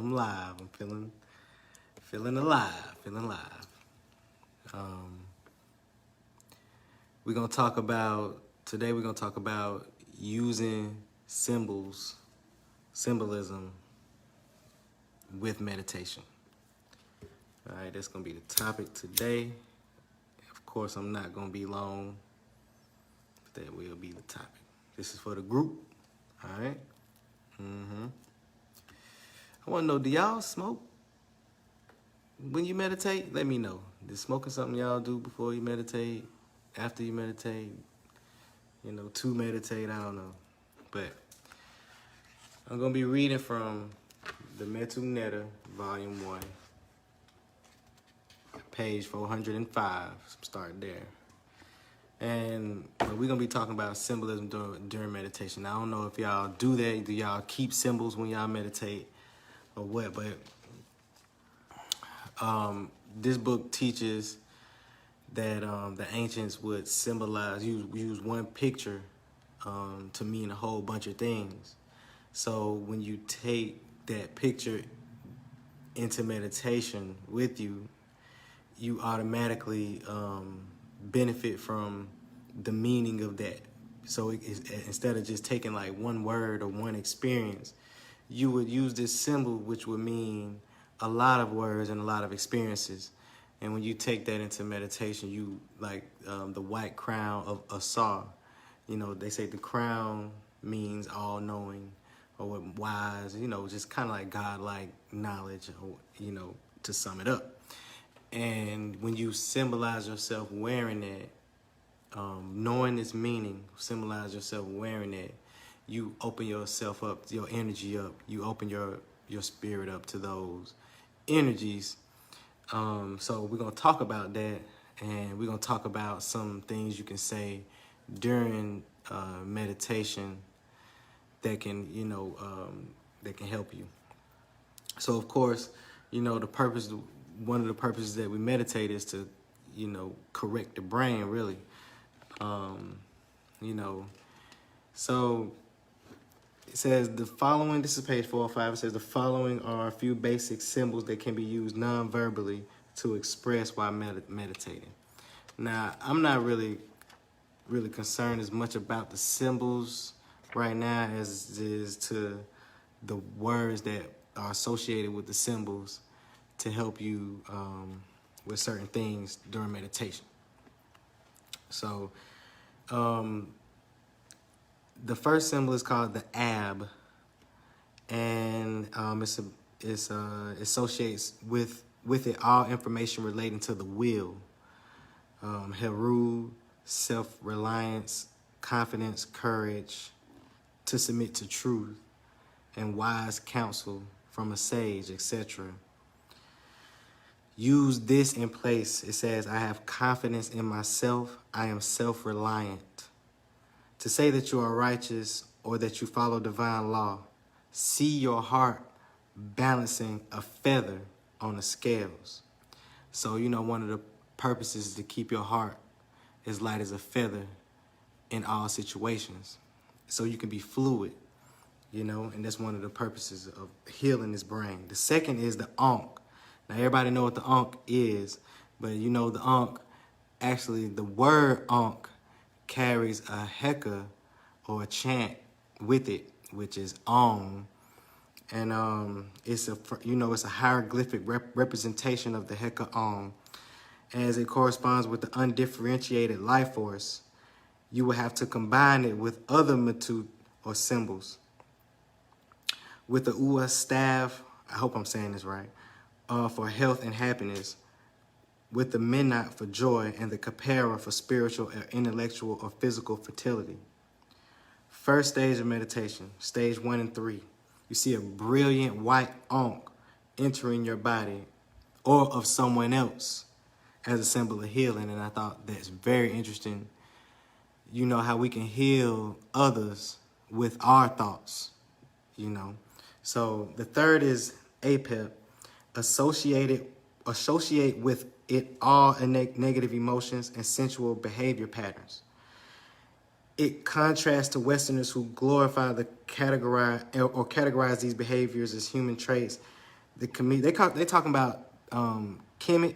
I'm live. I'm feeling alive, feeling live. We're gonna talk about today. We're gonna talk about using symbolism with meditation. All right, that's gonna be the topic today. Of course, I'm not gonna be long. But that will be the topic. This is for the group. All right. I want to know, do y'all smoke when you meditate? Let me know. Is smoking something y'all do before you meditate, after you meditate, to meditate? I don't know. But I'm going to be reading from the Metu Neter, Volume 1, page 405. Start there. And we're going to be talking about symbolism during meditation. I don't know if y'all do that. Do y'all keep symbols when y'all meditate or what? But this book teaches that the ancients would use one picture to mean a whole bunch of things. So when you take that picture into meditation with you, you automatically benefit from the meaning of that. So instead of just taking like one word or one experience, you would use this symbol, which would mean a lot of words and a lot of experiences. And when you take that into meditation, you like the white crown of Asar. They say the crown means all-knowing or wise, just kind of like God-like knowledge, to sum it up. And when you symbolize yourself wearing that, knowing its meaning, symbolize yourself wearing that, you open yourself up, your energy up, you open your spirit up to those energies. So we're going to talk about that, and we're going to talk about some things you can say during meditation that can, that can help you. So, of course, one of the purposes that we meditate is to, correct the brain, really. So it says the following, this is page 405, it says the following are a few basic symbols that can be used non-verbally to express while meditating. Now, I'm not really concerned as much about the symbols right now as is to the words that are associated with the symbols to help you with certain things during meditation. So, the first symbol is called the ab, and it associates with it all information relating to the will. Heru, self-reliance, confidence, courage, to submit to truth, and wise counsel from a sage, etc. Use this in place. It says, I have confidence in myself. I am self-reliant. To say that you are righteous or that you follow divine law, see your heart balancing a feather on the scales. So, one of the purposes is to keep your heart as light as a feather in all situations. So you can be fluid, and that's one of the purposes of healing this brain. The second is the Ankh. Now, everybody know what the Ankh is, but the Ankh, actually, the word Ankh carries a heka or a chant with it, which is Om. And it's a hieroglyphic representation of the heka Om. As it corresponds with the undifferentiated life force, you will have to combine it with other Metu or symbols. With the Ua staff, I hope I'm saying this right, for health and happiness, with the Menat for joy, and the Kapara for spiritual or intellectual or physical fertility. First stage of meditation, stage 1 and 3. You see a brilliant white Ankh entering your body or of someone else as a symbol of healing, and I thought that's very interesting. How we can heal others with our thoughts, So the third is Apep, associate with it all negative emotions and sensual behavior patterns. It contrasts to Westerners who glorify categorize these behaviors as human traits they talking about Kemet.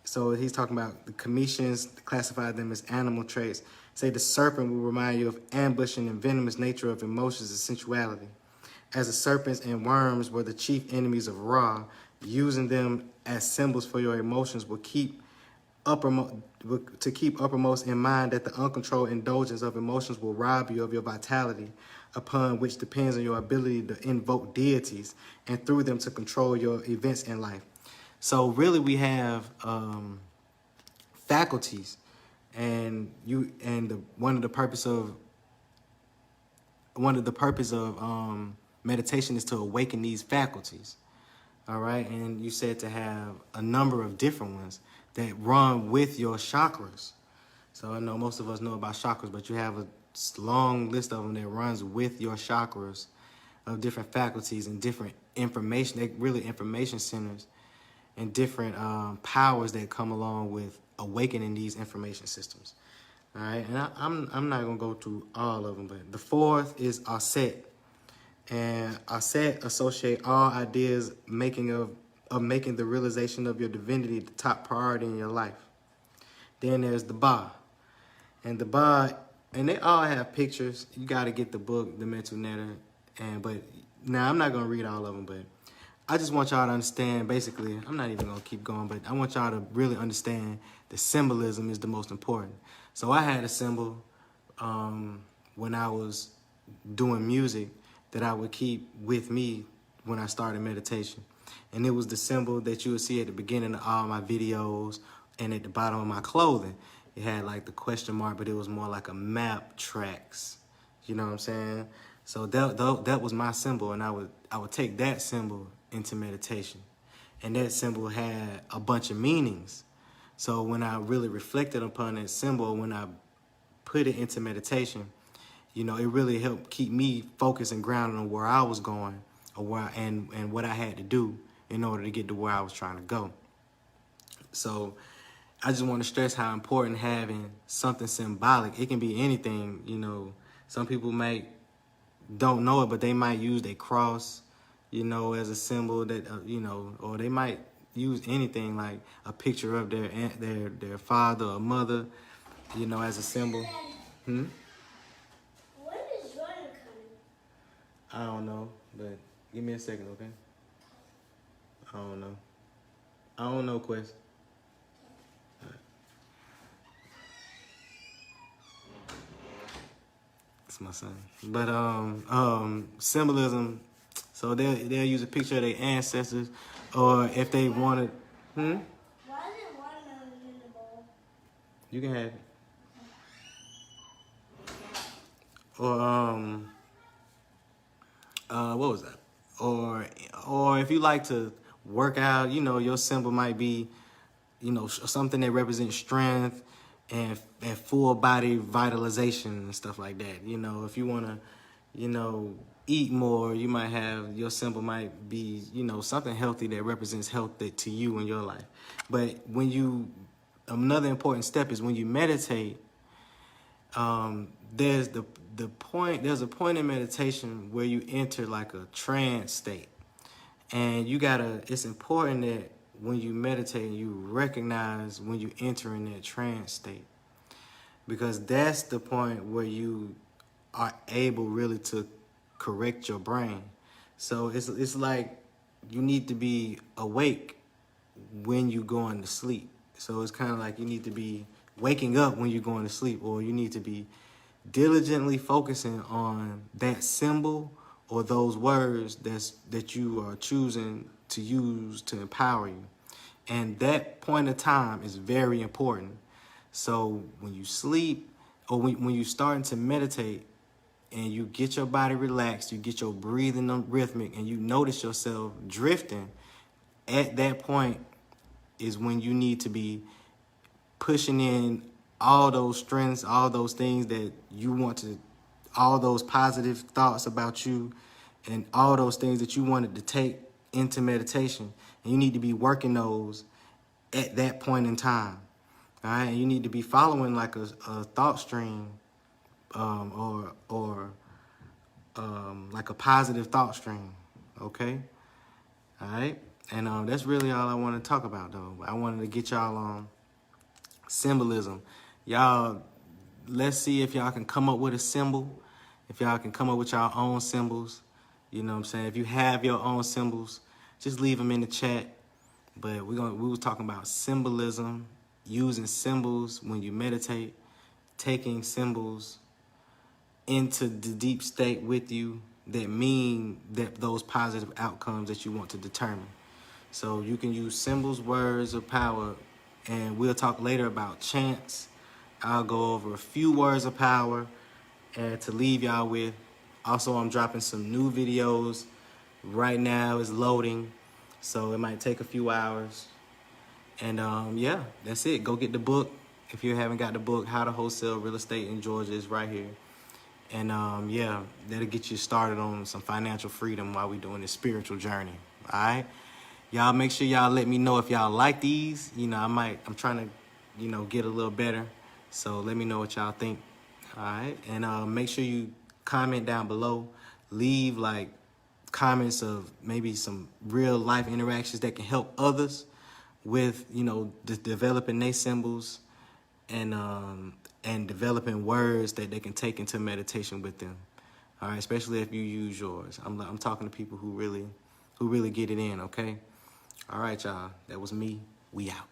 So he's talking about the Cometians, classify them as animal traits. Say the serpent will remind you of ambushing and venomous nature of emotions and sensuality. As the serpents and worms were the chief enemies of Ra, using them as symbols for your emotions will keep uppermost in mind that the uncontrolled indulgence of emotions will rob you of your vitality, upon which depends on your ability to invoke deities and through them to control your events in life. So really we have faculties, and one of the purpose of meditation is to awaken these faculties. All right, and you said to have a number of different ones that run with your chakras. So I know most of us know about chakras, but you have a long list of them that runs with your chakras of different faculties and different information. They really information centers and different powers that come along with awakening these information systems. All right, and I'm not gonna go through all of them, but the fourth is Aset. And Aset associate all ideas making the realization of your divinity the top priority in your life. Then there's the Ba. And the Ba, and they all have pictures. You got to get the book, the Metu Neter. But now I'm not going to read all of them, but I just want y'all to understand, basically, I'm not even going to keep going, but I want y'all to really understand the symbolism is the most important. So I had a symbol when I was doing music that I would keep with me when I started meditation. And it was the symbol that you would see at the beginning of all my videos and at the bottom of my clothing. It had like the question mark, but it was more like a map tracks. You know what I'm saying? So that was my symbol, and I would take that symbol into meditation. And that symbol had a bunch of meanings. So when I really reflected upon that symbol, when I put it into meditation, you know, it really helped keep me focused and grounded on where I was going, or and what I had to do in order to get to where I was trying to go. So I just want to stress how important having something symbolic. It can be anything, you know. Some people don't know it, but they might use their cross, you know, as a symbol that, you know, or they might use anything like a picture of their father or mother, you know, as a symbol. When is Jordan coming? I don't know, but give me a second, okay? I don't know, Quest. It's my son. But symbolism. So they'll use a picture of their ancestors, or if they wanted. Why is it watermelon in the bowl? You can have it. Or what was that? Or if you like to work out, you know, your symbol might be, you know, something that represents strength and full body vitalization and stuff like that. You know, if you want to, you know, eat more, you might have, your symbol might be, you know, something healthy that represents health to you in your life. But another important step is when you meditate, there's a point in meditation where you enter like a trance state. And it's important that when you meditate, you recognize when you enter in that trance state, because that's the point where you are able really to correct your brain. So it's like you need to be awake when you're going to sleep. So it's kind of like you need to be waking up when you're going to sleep, or you need to be diligently focusing on that symbol or those words that you are choosing to use to empower you. And that point of time is very important. So when you sleep, or when you're starting to meditate and you get your body relaxed, you get your breathing rhythmic, and you notice yourself drifting, at that point is when you need to be pushing in all those strengths, all those things that you want to, all those positive thoughts about you, and all those things that you wanted to take into meditation. And you need to be working those at that point in time. All right, and you need to be following like a thought stream, or like a positive thought stream. Okay, all right. And that's really all I want to talk about, though. I wanted to get y'all on symbolism. Y'all, let's see if y'all can come up with a symbol. If y'all can come up with your own symbols. You know what I'm saying? If you have your own symbols, just leave them in the chat. But we was talking about symbolism, using symbols when you meditate, taking symbols into the deep state with you that mean that those positive outcomes that you want to determine. So you can use symbols, words of power, and we'll talk later about chants. I'll go over a few words of power and to leave y'all with. Also, I'm dropping some new videos. Right now it's loading, so it might take a few hours. And yeah, that's it. Go get the book. If you haven't got the book, How to Wholesale Real Estate in Georgia, is right here. And yeah, that'll get you started on some financial freedom while we're doing this spiritual journey. All right? Y'all make sure y'all let me know if y'all like these. You know, I'm trying to, you know, get a little better. So let me know what y'all think. All right? And make sure you comment down below. Leave like comments of maybe some real life interactions that can help others with, you know, developing their symbols and developing words that they can take into meditation with them. All right, especially if you use yours. I'm talking to people who really get it in. Okay. All right, y'all. That was me. We out.